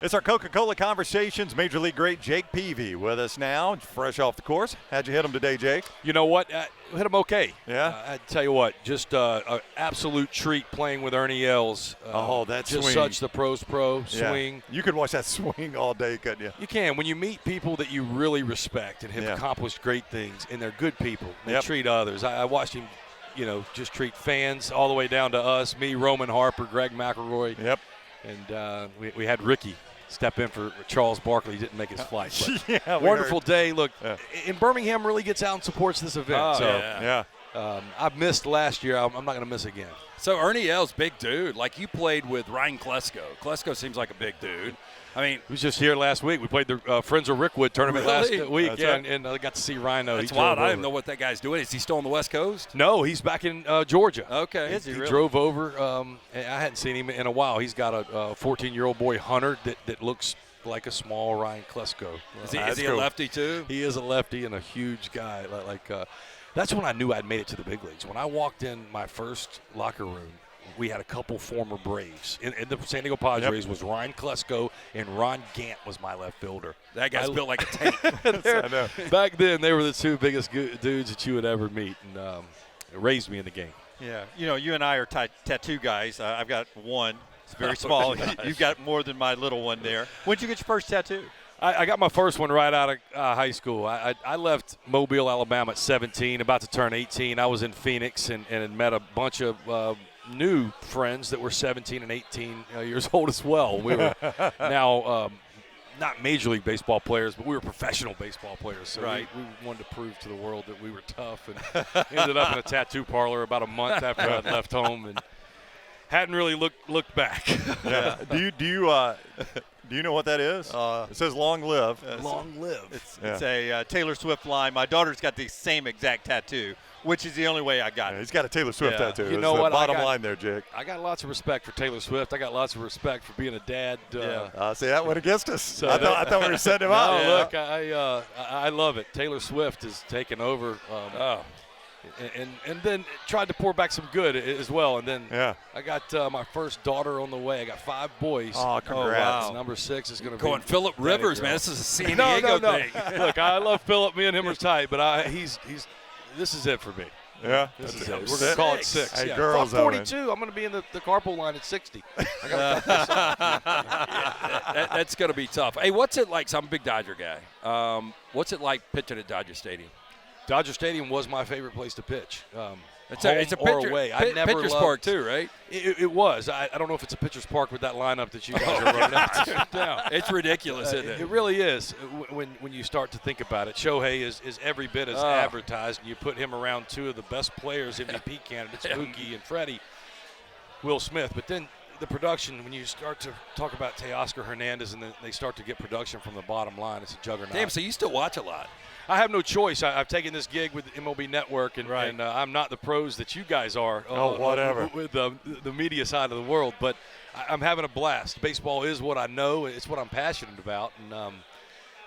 It's our Coca-Cola Conversations. Major League great Jake Peavy with us now, fresh off the course. How'd you hit him today, Jake? You know what? Hit him okay. Yeah? I tell you what, just an absolute treat playing with Ernie Els. That just swing. such the pros pro Yeah. swing. You could watch that swing all day, couldn't you? You can. When you meet people that you really respect and have accomplished great things, and they're good people, they treat others. I watched him, just treat fans all the way down to us, me, Roman Harper, Greg McElroy. Yep. And we had Ricky step in for Charles Barkley. He didn't make his flight. Yeah, wonderful day. Look, in Birmingham really gets out and supports this event. I've missed last year. I'm not going to miss again. So Ernie Els, big dude. Like you played with Ryan Klesko. Klesko seems like a big dude. I mean, he was just here last week. We played the Friends of Rickwood tournament last week, and I got to see Rhino. That's wild. I didn't know what that guy's doing. Is he still on the West Coast? No, he's back in Georgia. Okay. He drove over. I hadn't seen him in a while. He's got a 14-year-old boy, Hunter, that looks like a small Ryan Klesko. Is he a lefty too? He is a lefty and a huge guy. That's when I knew I'd made it to the big leagues. When I walked in my first locker room, we had a couple former Braves. In the San Diego Padres was Ryan Klesko, and Ron Gant was my left fielder. That guy's built like a tank. I know. Back then, they were the two biggest dudes that you would ever meet, and it raised me in the game. Yeah, you and I are tattoo guys. I've got one. It's very small. You've got more than my little one there. When did you get your first tattoo? I got my first one right out of high school. I left Mobile, Alabama at 17, about to turn 18. I was in Phoenix and had met a bunch of new friends that were 17 and 18 years old as well. We were now not Major League Baseball players, but we were professional baseball players. So we wanted to prove to the world that we were tough, and ended up in a tattoo parlor about a month after I'd left home and hadn't really looked back. Yeah. Do you know what that is? It says "Long Live." Long live. It's a Taylor Swift line. My daughter's got the same exact tattoo, which is the only way I got it. He's got a Taylor Swift tattoo. You know what? Bottom line there, Jake. I got lots of respect for Taylor Swift. I got lots of respect for being a dad. See, that went against us. So I thought we were setting him out. No, look, I love it. Taylor Swift is taking over. And then tried to pour back some good as well. And then I got my first daughter on the way. I got 5 boys. Oh, congrats. Number 6 is going to be going Phillip Rivers, man. This is a San Diego thing. Look, I love Phillip. Me and him are tight, but he's this is it for me. Yeah, this is it. We're going to call it 6. Hey, girls, 42. I'm going to be in the carpool line at 60. I got that's going to be tough. Hey, what's it like? So I'm a big Dodger guy. What's it like pitching at Dodger Stadium? Dodger Stadium was my favorite place to pitch. It's a pitcher, away. I never pitcher's loved, park too, right? It was. I don't know if it's a pitcher's park with that lineup that you guys are running out down. It's ridiculous, isn't it? It really is. When you start to think about it, Shohei is every bit as advertised, and you put him around 2 of the best players, MVP candidates, Mookie and Freddie, Will Smith. But then the production, when you start to talk about Teoscar Hernandez and then they start to get production from the bottom line, it's a juggernaut. Damn, so you still watch a lot. I have no choice. I've taken this gig with MLB Network, and I'm not the pros that you guys are. Whatever. With the media side of the world, but I'm having a blast. Baseball is what I know. It's what I'm passionate about, and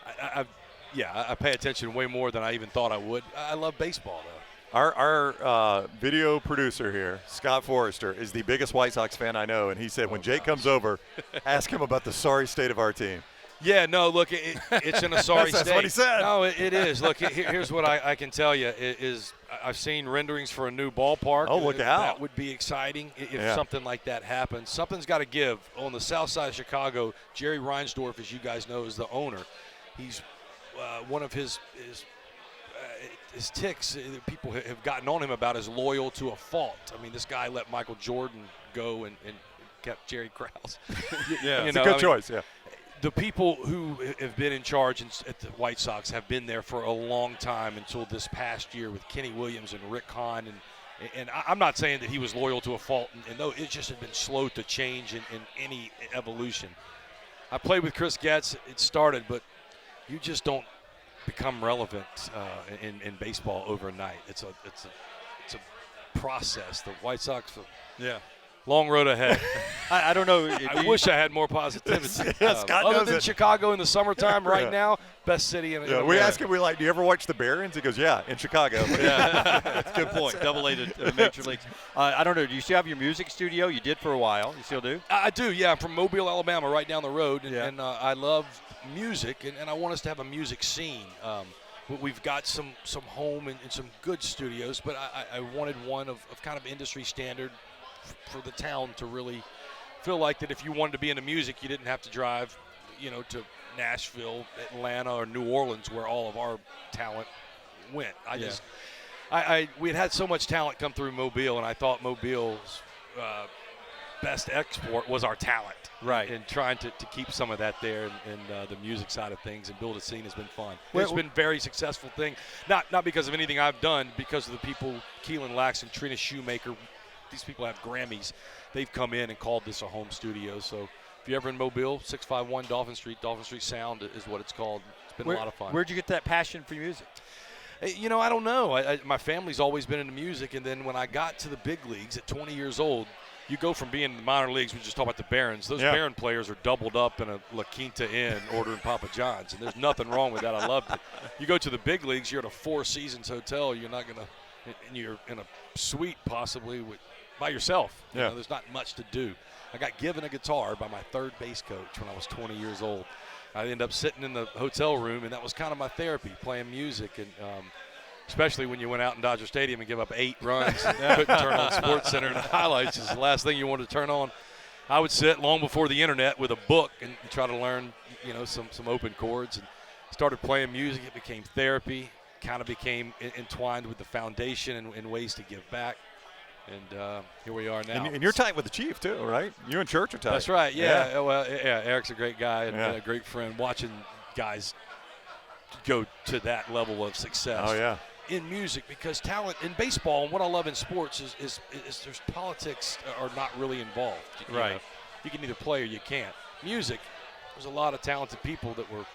I pay attention way more than I even thought I would. I love baseball, though. Our video producer here, Scott Forrester, is the biggest White Sox fan I know, and he said when Jake comes over, ask him about the sorry state of our team. Yeah, no, look, it's in a sorry state. That's what he said. No, it is. Look, here's what I can tell you is I've seen renderings for a new ballpark. Oh, look out. That would be exciting if something like that happens. Something's got to give. On the south side of Chicago, Jerry Reinsdorf, as you guys know, is the owner. He's one of his ticks people have gotten on him about is loyal to a fault. I mean, this guy let Michael Jordan go and kept Jerry Krause. It's a good choice, The people who have been in charge at the White Sox have been there for a long time until this past year with Kenny Williams and Rick Hahn. And I'm not saying that he was loyal to a fault, and no, it just had been slow to change in any evolution. I played with Chris Getz. It started, but you just don't become relevant in baseball overnight. It's a process. The White Sox Long road ahead. I don't know. I wish I had more positivity. Yeah, Scott other knows than it. Chicago in the summertime right Yeah. now, best city in Yeah, we America. asked him, do you ever watch the Barons? He goes, yeah, in Chicago. Yeah, that's a good point. Double A to Major Leagues. I don't know. Do you still have your music studio? You did for a while. You still do? I do, yeah. I'm from Mobile, Alabama, right down the road, and, Yeah. and I love music, and I want us to have a music scene. We've got some home and some good studios, but I wanted one of kind of industry standard for the town to really feel like that if you wanted to be into music, you didn't have to drive, to Nashville, Atlanta, or New Orleans, where all of our talent went. We had so much talent come through Mobile, and I thought Mobile's best export was our talent. Right. And trying to keep some of that there and the music side of things and build a scene has been fun. Well, It's been a very successful thing, not because of anything I've done, because of the people, Keelan Lax and Trina Shoemaker. These people have Grammys. They've come in and called this a home studio. So if you're ever in Mobile, 651 Dolphin Street Sound is what it's called. It's been a lot of fun. Where'd you get that passion for music? I don't know. My family's always been into music, and then when I got to the big leagues at 20 years old, you go from being in the minor leagues, we just talked about the Barons. Those Baron players are doubled up in a La Quinta Inn ordering Papa John's, and there's nothing wrong with that. I loved it. You go to the big leagues, you're at a Four Seasons hotel. You're not going to – and you're in a suite possibly by yourself. Yeah. There's not much to do. I got given a guitar by my third base coach when I was 20 years old. I ended up sitting in the hotel room, and that was kind of my therapy, playing music. And especially when you went out in Dodger Stadium and give up 8 runs and couldn't turn on SportsCenter and highlights is the last thing you wanted to turn on. I would sit long before the internet with a book and try to learn, some open chords, and started playing music. It became therapy, kind of became entwined with the foundation and ways to give back. And here we are now. And you're tight with the Chief, too, right? You and Church are tight. That's right, yeah. Well, Eric's a great guy and Yeah. a great friend. Watching guys go to that level of success. Oh, yeah. In music, because talent in baseball, and what I love in sports is there's politics are not really involved. Right. You can either play or you can't. Music, there's a lot of talented people that were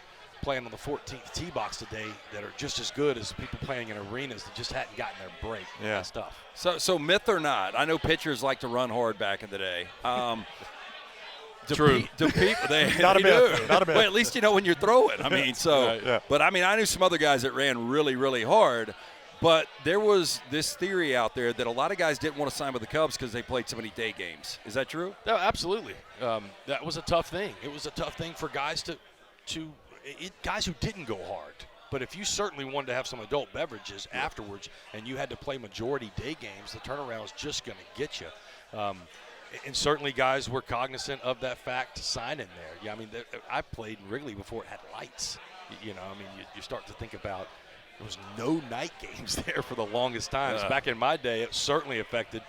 playing on the 14th tee box today that are just as good as people playing in arenas that just hadn't gotten their break. Yeah. And stuff. So myth or not, I know pitchers like to run hard back in the day. True. Do people they Not a they myth. do. Not a myth. Well, at least you know when you're throwing. I mean, so. Right, yeah. But I mean, I knew some other guys that ran really, really hard. But there was this theory out there that a lot of guys didn't want to sign with the Cubs because they played so many day games. Is that true? No, absolutely. That was a tough thing. It was a tough thing for guys guys who didn't go hard. But if you certainly wanted to have some adult beverages afterwards and you had to play majority day games, the turnaround was just going to get you. And certainly guys were cognizant of that fact to sign in there. Yeah, I mean, I played in Wrigley before it had lights. You start to think about there was no night games there for the longest time. Back in my day, it certainly affected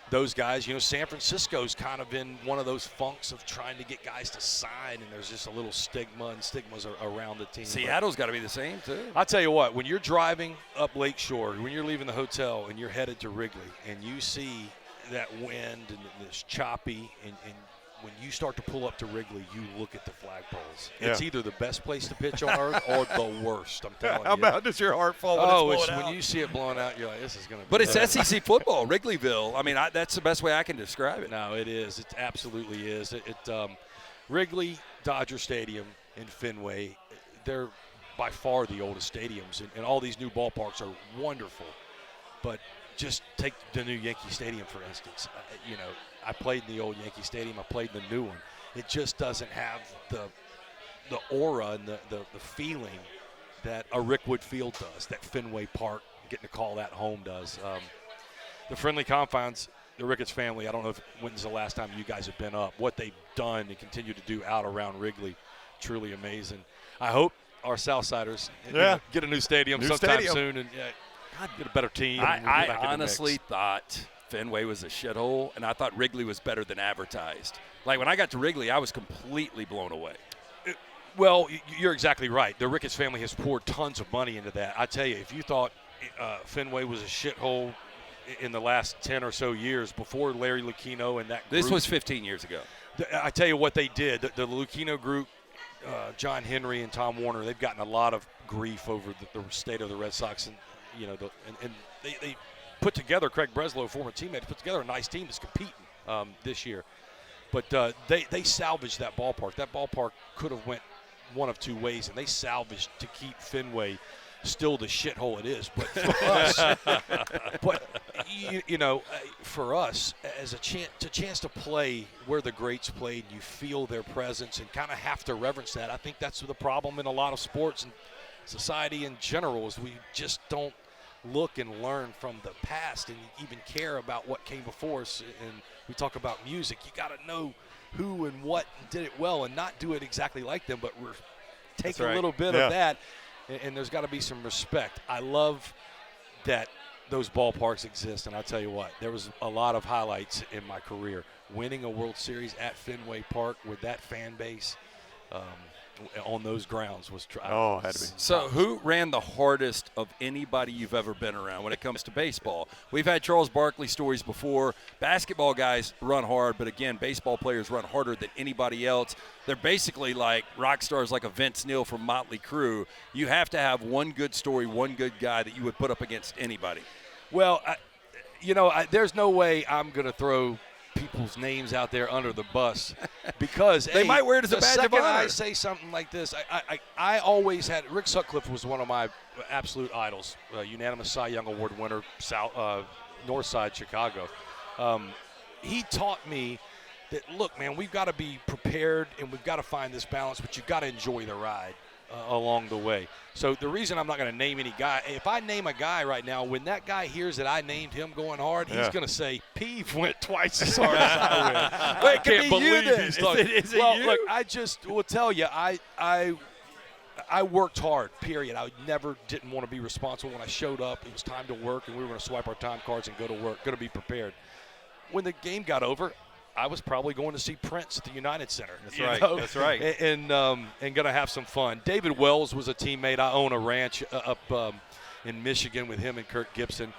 those guys. San Francisco's kind of in one of those funks of trying to get guys to sign, and there's just a little stigmas around the team. Seattle's got to be the same, too. I'll tell you what, when you're driving up Lakeshore, when you're leaving the hotel and you're headed to Wrigley, and you see that wind and it's choppy, and when you start to pull up to Wrigley, you look at the flagpoles. Yeah. It's either the best place to pitch on earth or the worst, I'm telling How you. bad does your heart fall when it's blowing out? When you see it blowing out, you're like, this is going to be But it's bad. SEC football, Wrigleyville. I mean, that's the best way I can describe it. No, it is. It absolutely is. Wrigley, Dodger Stadium, and Fenway, they're by far the oldest stadiums, and all these new ballparks are wonderful. But just take the new Yankee Stadium, for instance. I played in the old Yankee Stadium. I played in the new one. It just doesn't have the aura and the feeling that a Rickwood Field does, that Fenway Park, getting to call that home does. The friendly confines, the Ricketts family, I don't know when's the last time you guys have been up. What they've done and continue to do out around Wrigley, truly amazing. I hope our Southsiders get a new stadium sometime soon and get a better team. I honestly thought Fenway was a shithole, and I thought Wrigley was better than advertised. Like, when I got to Wrigley, I was completely blown away. Well, you're exactly right. The Ricketts family has poured tons of money into that. I tell you, if you thought Fenway was a shithole in the last 10 or so years before Larry Lucchino and that group. This was 15 years ago. I tell you what they did. The Lucchino group, John Henry and Tom Warner, they've gotten a lot of grief over the state of the Red Sox. And, and they put together, Craig Breslow, former teammate, put together a nice team that's competing. this year. But they salvaged that ballpark. That ballpark could have went one of two ways, and they salvaged to keep Fenway still the shithole it is. But for us, for us, as a chance to play where the greats played, you feel their presence and kind of have to reverence that. I think that's the problem in a lot of sports and society in general is we just don't look and learn from the past and even care about what came before us. And we talk about music. You got to know who and what did it well and not do it exactly like them, but we're taking a little bit of that, and there's got to be some respect. I love that those ballparks exist, and I'll tell you what, there was a lot of highlights in my career. Winning a World Series at Fenway Park with that fan base on those grounds was had to be. So who ran the hardest of anybody you've ever been around when it comes to baseball? We've had Charles Barkley stories before. Basketball guys run hard, but again, baseball players run harder than anybody else. They're basically like rock stars like a Vince Neil from Motley Crue. You have to have one good story, one good guy that you would put up against anybody. Well, there's no way I'm going to throw people's names out there under the bus because they might wear it as a badge of honor. I say something like this, I always had Rick Sutcliffe was one of my absolute idols, unanimous Cy Young Award winner, North Side Chicago. He taught me that, look, man, we've got to be prepared and we've got to find this balance, but you've got to enjoy the ride along the way. So the reason I'm not going to name any guy, if I name a guy right now, when that guy hears that I named him going hard, he's going to say, Peeve went twice as hard as I went. I can't believe he's talking. Is it you? Look, I just will tell you, I worked hard, period. I didn't want to be responsible. When I showed up, it was time to work, and we were going to swipe our time cards and go to work, going to be prepared. When the game got over, I was probably going to see Prince at the United Center. That's right. That's right. And going to have some fun. David Wells was a teammate. I own a ranch up in Michigan with him and Kirk Gibson.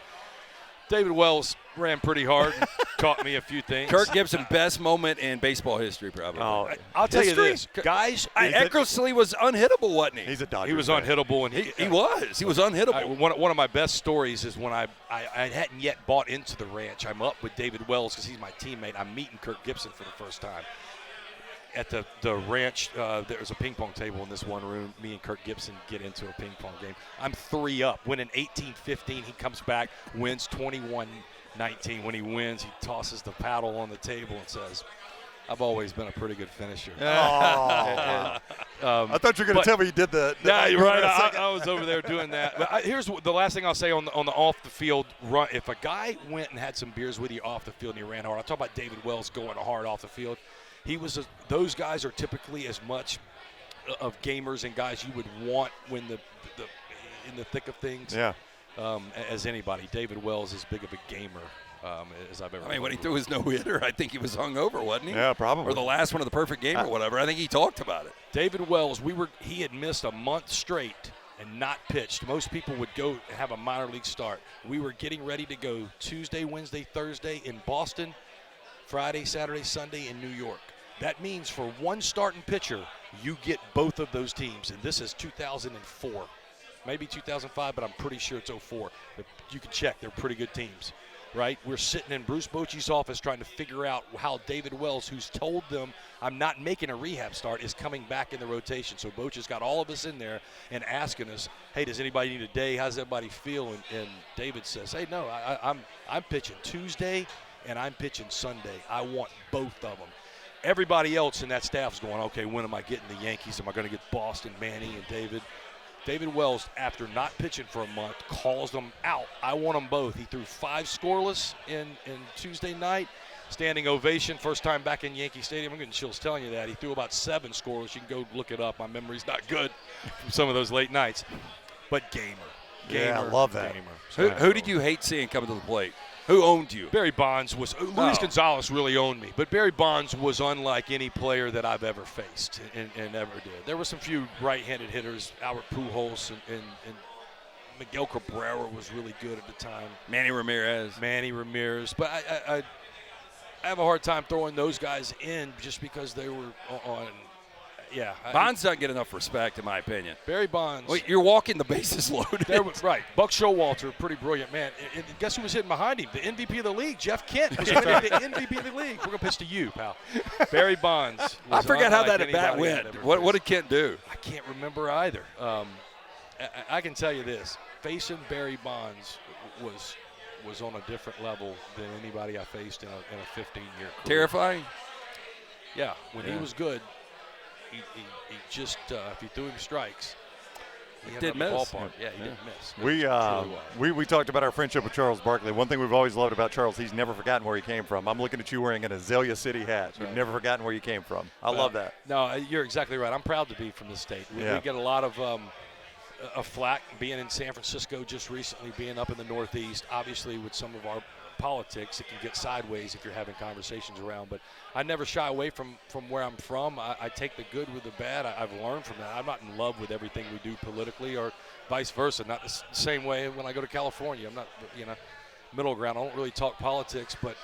David Wells ran pretty hard and taught me a few things. Kirk Gibson, best moment in baseball history, probably. Oh, I'll tell you this, guys. Eckersley was unhittable, wasn't he? He's a Dodger. He was unhittable, and he was unhittable. One of my best stories is when I hadn't yet bought into the ranch. I'm up with David Wells because he's my teammate. I'm meeting Kirk Gibson for the first time. At the ranch, there's a ping pong table in this one room. Me and Kirk Gibson get into a ping pong game. I'm 3 up. Winning 18-15. He comes back, wins 21-19. When he wins, he tosses the paddle on the table and says, I've always been a pretty good finisher. I thought you were going to tell me you did that. Yeah, you're right. I was over there doing that. But here's the last thing I'll say on the off-the-field run. If a guy went and had some beers with you off the field and he ran hard, I'll talk about David Wells going hard off the field. Those guys are typically as much of gamers and guys you would want when in the thick of things as anybody. David Wells is as big of a gamer as I've ever. I mean, when he threw his no-hitter, I think he was hungover, wasn't he? Yeah, probably. Or the last one of the perfect game or whatever. I think he talked about it. David Wells, he had missed a month straight and not pitched. Most people would go have a minor league start. We were getting ready to go Tuesday, Wednesday, Thursday in Boston, Friday, Saturday, Sunday in New York. That means for one starting pitcher, you get both of those teams. And this is 2004. Maybe 2005, but I'm pretty sure it's 04. But you can check. They're pretty good teams, right? We're sitting in Bruce Bochy's office trying to figure out how David Wells, who's told them I'm not making a rehab start, is coming back in the rotation. So Bochy's got all of us in there and asking us, hey, does anybody need a day? How's everybody feel? And David says, hey, no, I'm pitching Tuesday and I'm pitching Sunday. I want both of them. Everybody else in that staff is going, okay, when am I getting the Yankees? Am I going to get Boston, Manny, and David? David Wells, after not pitching for a month, calls them out. I want them both. He threw 5 scoreless in Tuesday night. Standing ovation, first time back in Yankee Stadium. I'm getting chills telling you that. He threw about 7 scoreless. You can go look it up. My memory's not good from some of those late nights. But gamer. Yeah, I love that. Who did you hate seeing coming to the plate? Who owned you? Barry Bonds was – Luis Gonzalez really owned me. But Barry Bonds was unlike any player that I've ever faced and ever did. There were some few right-handed hitters, Albert Pujols and Miguel Cabrera was really good at the time. Manny Ramirez. But I have a hard time throwing those guys in just because they were on Yeah. Bonds doesn't get enough respect, in my opinion. Barry Bonds. Wait, you're walking the bases loaded. Right. Buck Showalter, pretty brilliant man. And guess who was hitting behind him? The MVP of the league, Jeff Kent. Was hitting the MVP of the league. We're going to pitch to you, pal. Barry Bonds. I forgot how that unlike at bat anybody went. I'd ever What faced. did Kent do? I can't remember either. I can tell you this. Facing Barry Bonds was on a different level than anybody I faced in a 15-year career. Terrifying? Yeah. When he Yeah. was good, he just if you threw him strikes, he did ended up in the miss. ballpark. Yeah, he didn't miss. We, It truly was. we talked about our friendship with Charles Barkley. One thing we've always loved about Charles, he's never forgotten where he came from. I'm looking at you wearing an Azalea City hat. You've never forgotten where you came from. I love that. No, you're exactly right. I'm proud to be from this state. We get a lot of flack being in San Francisco just recently, being up in the Northeast. Obviously, with some of our politics, it can get sideways if you're having conversations around. But I never shy away from where I'm from. I take the good with the bad. I've learned from that. I'm not in love with everything we do politically or vice versa. Not the same way when I go to California. I'm not, middle ground. I don't really talk politics, but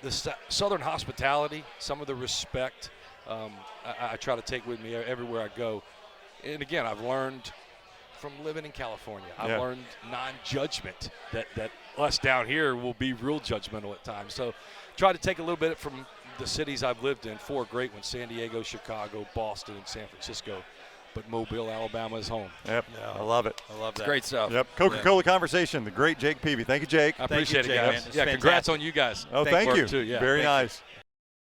the Southern hospitality, some of the respect, I try to take with me everywhere I go. And again, I've learned from living in California. I've learned non-judgment that us down here will be real judgmental at times. So try to take a little bit from the cities I've lived in, 4 great ones, San Diego, Chicago, Boston, and San Francisco. But Mobile, Alabama is home. Yep, I love it. I love that. Great stuff. Yep, Coca-Cola Conversation, the great Jake Peavy. Thank you, Jake. I appreciate you, it, Jake, guys. man. It's Yeah, congrats fantastic. on you guys. Oh, thank Work you. too, yeah. Very Thank you. nice.